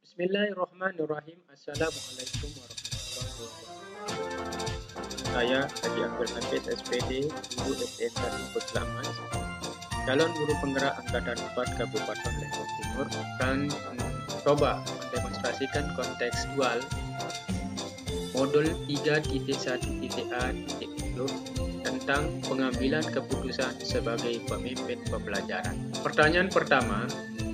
Bismillahirrahmanirrahim. Assalamualaikum warahmatullahi wabarakatuh. Saya Haji Abdul Hafid SPD, Guru STNK Lingkod Selamat, calon guru penggerak Angkatan 4 Kabupaten Lombok Timur, akan mencoba mendemonstrasikan kontekstual modul 3.1.a.10 tentang pengambilan keputusan sebagai pemimpin pembelajaran. Pertanyaan pertama,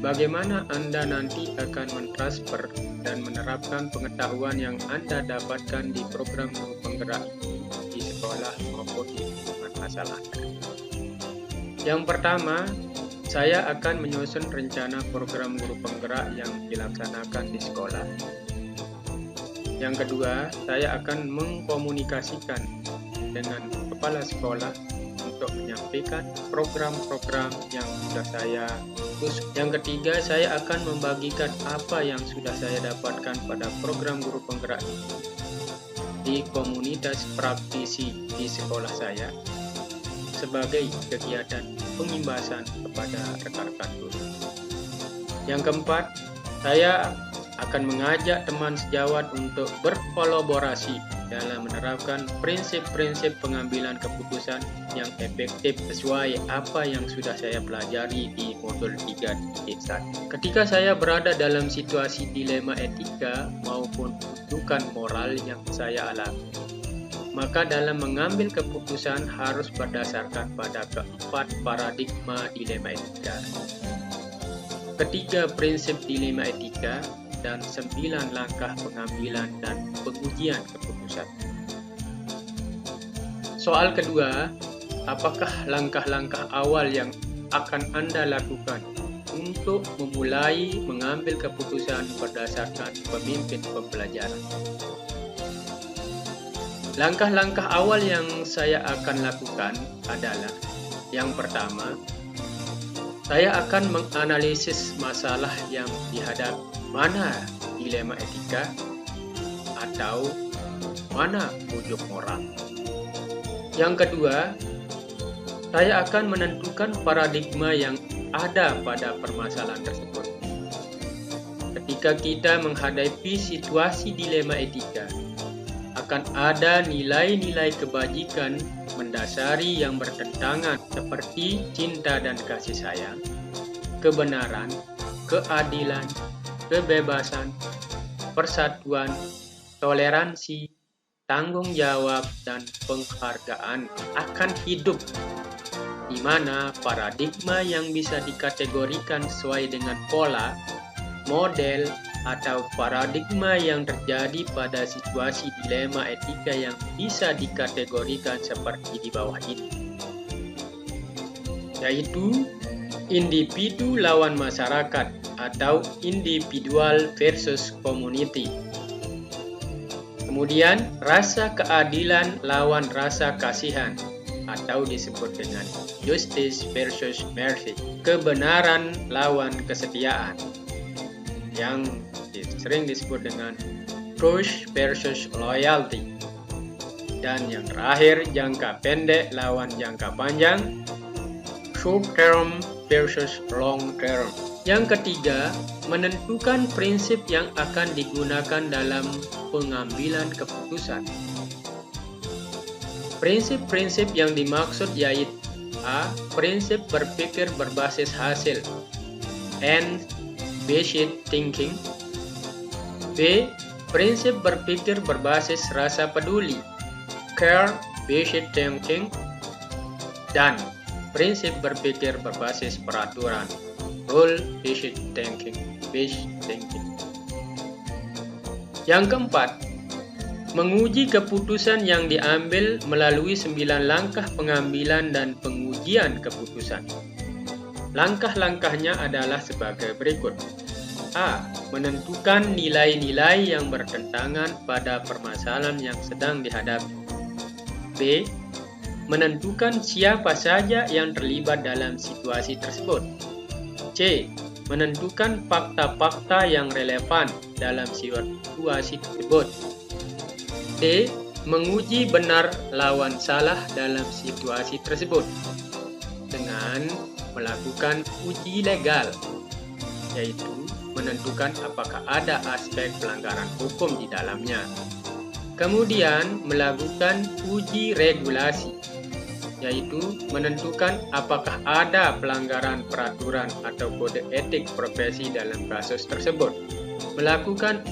bagaimana Anda nanti akan mentransfer dan menerapkan pengetahuan yang Anda dapatkan di program guru penggerak ini di sekolah maupun di lingkungan asal Anda? Yang pertama, saya akan menyusun rencana program guru penggerak yang dilaksanakan di sekolah. Yang kedua, saya akan mengkomunikasikan dengan kepala sekolah untuk menyampaikan program-program yang sudah saya susun. Yang ketiga, saya akan membagikan apa yang sudah saya dapatkan pada program guru penggerak ini di komunitas praktisi di sekolah saya sebagai kegiatan pengimbasan kepada rekan-rekan guru. Yang keempat, saya akan mengajak teman sejawat untuk berkolaborasi dalam menerapkan prinsip-prinsip pengambilan keputusan yang efektif sesuai apa yang sudah saya pelajari di modul 3.1. Ketika saya berada dalam situasi dilema etika maupun rujukan moral yang saya alami, maka dalam mengambil keputusan harus berdasarkan pada keempat paradigma dilema etika. Ketiga prinsip dilema etika dan 9 langkah pengambilan dan pengujian keputusan. Soal kedua, apakah langkah-langkah awal yang akan Anda lakukan untuk memulai mengambil keputusan berdasarkan pemimpin pembelajaran? Langkah-langkah awal yang saya akan lakukan adalah, yang pertama, saya akan menganalisis masalah yang dihadapi. Mana dilema etika atau mana wujud moral. Yang kedua, saya akan menentukan paradigma yang ada pada permasalahan tersebut. Ketika kita menghadapi situasi dilema etika, akan ada nilai-nilai kebajikan mendasari yang bertentangan seperti cinta dan kasih sayang, kebenaran, keadilan, kebebasan, persatuan, toleransi, tanggung jawab, dan penghargaan akan hidup, di mana paradigma yang bisa dikategorikan sesuai dengan pola, model, atau paradigma yang terjadi pada situasi dilema etika yang bisa dikategorikan seperti di bawah ini, yaitu individu lawan masyarakat atau individual versus community. Kemudian, rasa keadilan lawan rasa kasihan atau disebut dengan justice versus mercy. Kebenaran lawan kesetiaan yang sering disebut dengan trust versus loyalty. Dan yang terakhir, jangka pendek lawan jangka panjang, short term versus long term. Yang ketiga, menentukan prinsip yang akan digunakan dalam pengambilan keputusan. Prinsip-prinsip yang dimaksud yaitu A. Prinsip berpikir berbasis hasil (end-based thinking). B. Prinsip berpikir berbasis rasa peduli (care-based thinking). Dan prinsip berpikir berbasis peraturan rule-based thinking. Yang keempat, menguji keputusan yang diambil melalui 9 langkah pengambilan dan pengujian keputusan. Langkah-langkahnya adalah sebagai berikut. A. Menentukan nilai-nilai yang bertentangan pada permasalahan yang sedang dihadapi. B. Menentukan siapa saja yang terlibat dalam situasi tersebut. C. Menentukan fakta-fakta yang relevan dalam situasi tersebut. D. Menguji benar lawan salah dalam situasi tersebut dengan melakukan uji legal, yaitu menentukan apakah ada aspek pelanggaran hukum di dalamnya. Kemudian melakukan uji regulasi, yaitu menentukan apakah ada pelanggaran peraturan atau kode etik profesi dalam kasus tersebut. Melakukan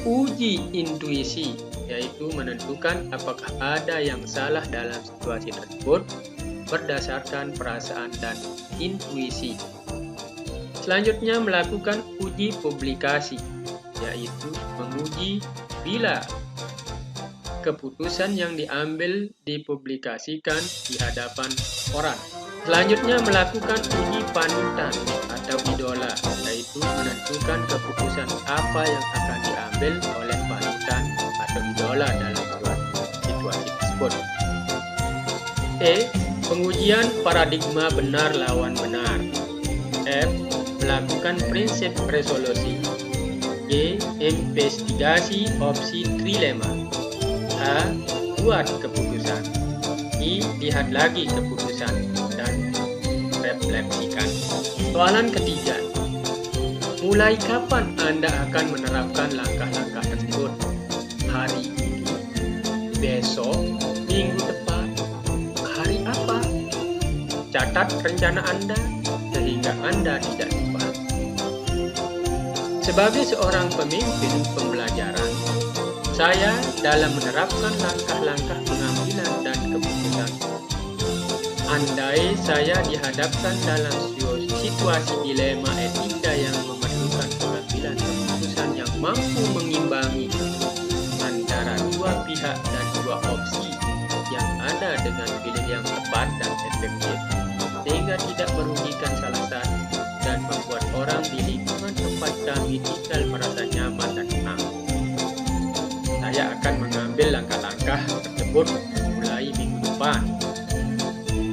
uji intuisi, yaitu menentukan apakah ada yang salah dalam situasi tersebut berdasarkan perasaan dan intuisi. Selanjutnya melakukan uji publikasi, yaitu menguji bila keputusan yang diambil dipublikasikan di hadapan orang. Selanjutnya melakukan uji panutan atau idola, yaitu menentukan keputusan apa yang akan diambil oleh panutan atau idola dalam situasi tersebut. E. Pengujian paradigma benar lawan benar. F. Melakukan prinsip resolusi. G. Investigasi opsi trilema. H. Buat keputusan. I. Lihat lagi keputusan dan refleksikan. Soalan ketiga. Mulai kapan Anda akan menerapkan langkah-langkah tersebut? Hari ini, besok, minggu depan, hari apa? Catat rencana Anda sehingga Anda tidak lupa. Sebagai seorang pemimpin pembelajaran, saya dalam menerapkan langkah-langkah pengambilan dan keputusan. Andai saya dihadapkan dalam situasi dilema etika yang memerlukan pengambilan keputusan yang mampu mengimbangi antara dua pihak dan dua opsi yang ada dengan pilihan yang tepat dan efektif, sehingga tidak merugikan salah satu dan membuat orang di lingkungan tempat kami tinggal merasa nyaman dan tenang. Saya akan mengambil langkah-langkah tersebut mulai minggu depan,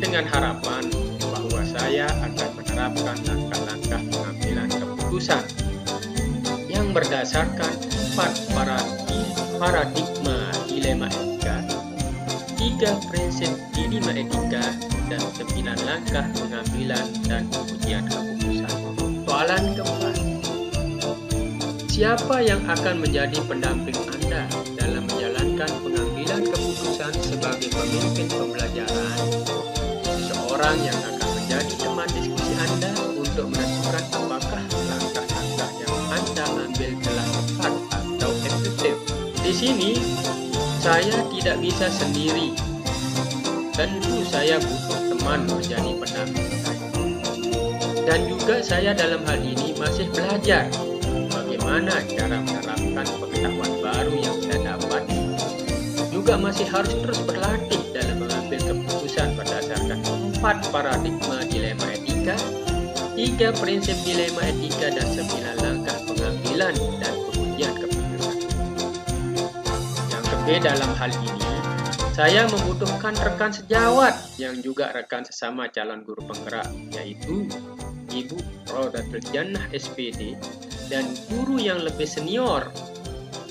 dengan harapan bahwa saya akan menerapkan langkah-langkah pengambilan keputusan yang berdasarkan 4 paradigma dilema etika, 3 prinsip dilema etika, dan 9 langkah pengambilan dan pengujian keputusan. Soalan keempat. Siapa yang akan menjadi pendamping Anda dalam menjalankan pengambilan keputusan sebagai pemimpin pembelajaran? Seorang yang akan menjadi teman diskusi Anda untuk menentukan apakah langkah-langkah yang Anda ambil telah tepat atau efektif. Di sini, saya tidak bisa sendiri. Tentu saya butuh teman menjadi pendamping saya. Dan juga saya dalam hal ini masih belajar bagaimana cara menerapkan pengetahuan baru yang saya dapat. Juga masih harus terus berlatih dalam mengambil keputusan berdasarkan 4 paradigma dilema etika, 3 prinsip dilema etika, dan 9 langkah pengambilan dan pengujian keputusan. Yang ketiga, dalam hal ini, saya membutuhkan rekan sejawat yang juga rekan sesama calon guru penggerak, yaitu Ibu Rodatul Jannah SPD dan guru yang lebih senior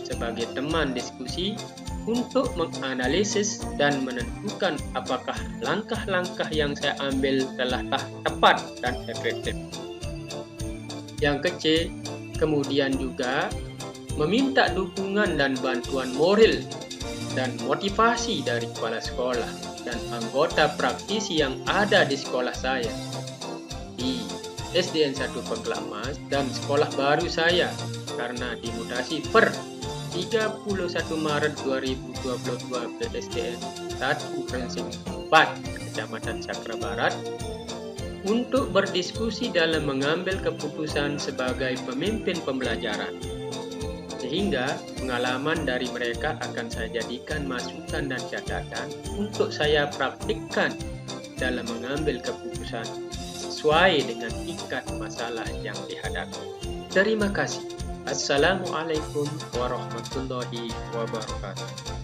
sebagai teman diskusi untuk menganalisis dan menentukan apakah langkah-langkah yang saya ambil telah tepat dan efektif. Yang kecil, kemudian juga meminta dukungan dan bantuan moral dan motivasi dari kepala sekolah dan anggota praktisi yang ada di sekolah saya, di SDN 1 Pengklamas dan sekolah baru saya karena dimutasi per 31 Maret 2022 ke SDN 1 Rensing 4 Kecamatan Sakra Barat untuk berdiskusi dalam mengambil keputusan sebagai pemimpin pembelajaran. Sehingga pengalaman dari mereka akan saya jadikan masukan dan catatan untuk saya praktikkan dalam mengambil keputusan sesuai dengan tingkat masalah yang dihadapi. Terima kasih. Assalamualaikum warahmatullahi wabarakatuh.